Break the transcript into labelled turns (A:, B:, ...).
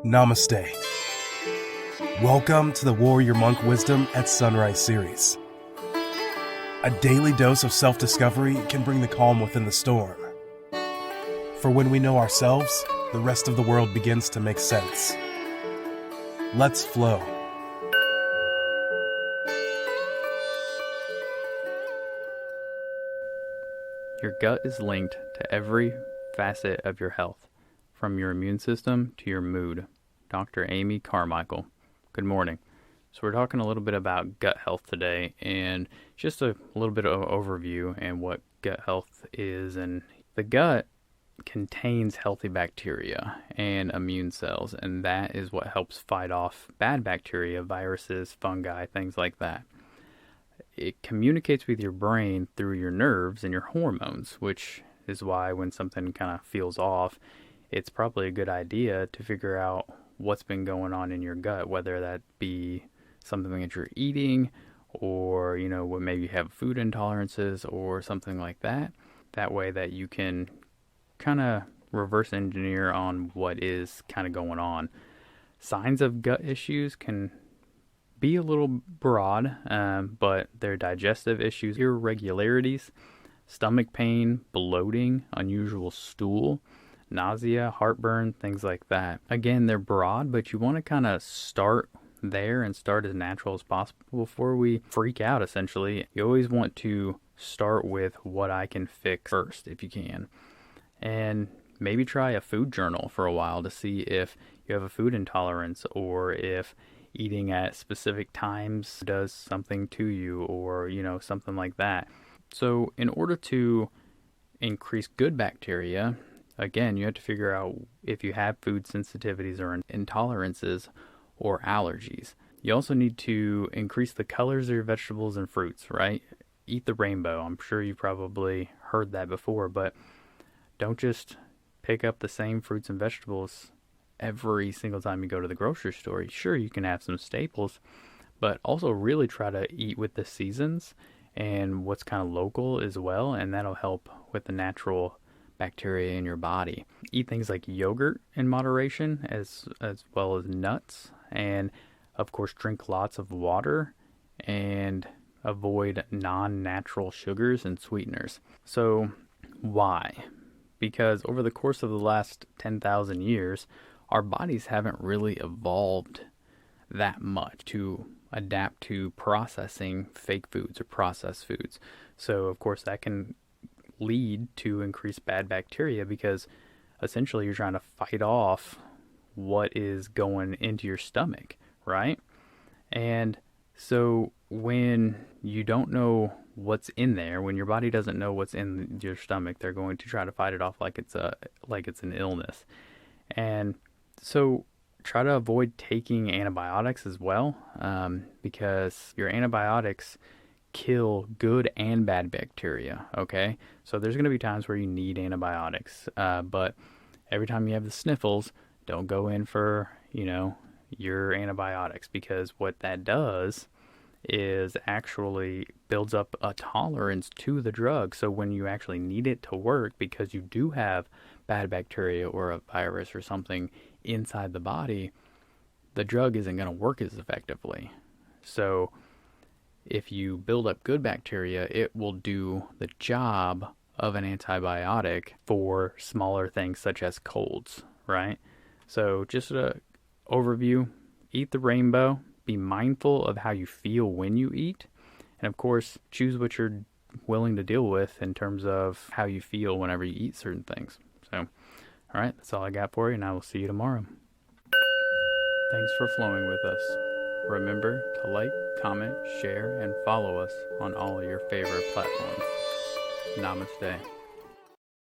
A: Namaste. Welcome to the Warrior Monk Wisdom at Sunrise series. A daily dose of self-discovery can bring the calm within the storm. For when we know ourselves, the rest of the world begins to make sense. Let's flow.
B: Your gut is linked to every facet of your health, from your immune system to your mood. Dr. Amy Carmichael. Good morning. So we're talking a little bit about gut health today, and just a little bit of overview and what gut health is. And the gut contains healthy bacteria and immune cells, and that is what helps fight off bad bacteria, viruses, fungi, things like that. It communicates with your brain through your nerves and your hormones, which is why when something kind of feels off, it's probably a good idea to figure out what's been going on in your gut, whether that be something that you're eating or, maybe you have food intolerances or something like that. That way that you can kind of reverse engineer on what is kind of going on. Signs of gut issues can be a little broad, but they're digestive issues, irregularities, stomach pain, bloating, unusual stool, nausea, heartburn, things like that. Again, they're broad, but you want to kind of start there and start as natural as possible before we freak out, essentially. You always want to start with what I can fix first, if you can. And maybe try a food journal for a while to see if you have a food intolerance or if eating at specific times does something to you or, something like that. So in order to increase good bacteria, again, you have to figure out if you have food sensitivities or intolerances or allergies. You also need to increase the colors of your vegetables and fruits, right? Eat the rainbow. I'm sure you probably heard that before, but don't just pick up the same fruits and vegetables every single time you go to the grocery store. Sure, you can have some staples, but also really try to eat with the seasons and what's kind of local as well, and that'll help with the natural bacteria in your body. Eat things like yogurt in moderation as well as nuts, and of course drink lots of water and avoid non-natural sugars and sweeteners. So why? Because over the course of the last 10,000 years, our bodies haven't really evolved that much to adapt to processing fake foods or processed foods. So, of course, that can lead to increased bad bacteria because essentially you're trying to fight off what is going into your stomach, right? And so when you don't know what's in there, when your body doesn't know what's in your stomach, they're going to try to fight it off like it's an illness. And so try to avoid taking antibiotics as well, because your antibiotics kill good and bad bacteria, okay? So there's going to be times where you need antibiotics, but every time you have the sniffles, don't go in for, your antibiotics, because what that does is actually builds up a tolerance to the drug. So when you actually need it to work, because you do have bad bacteria or a virus or something inside the body, the drug isn't going to work as effectively. So if you build up good bacteria, it will do the job of an antibiotic for smaller things such as colds, right? So just an overview, eat the rainbow, be mindful of how you feel when you eat, and of course, choose what you're willing to deal with in terms of how you feel whenever you eat certain things. So, all right, that's all I got for you, and I will see you tomorrow. Thanks for flowing with us. Remember to like, comment, share, and follow us on all your favorite platforms. Namaste.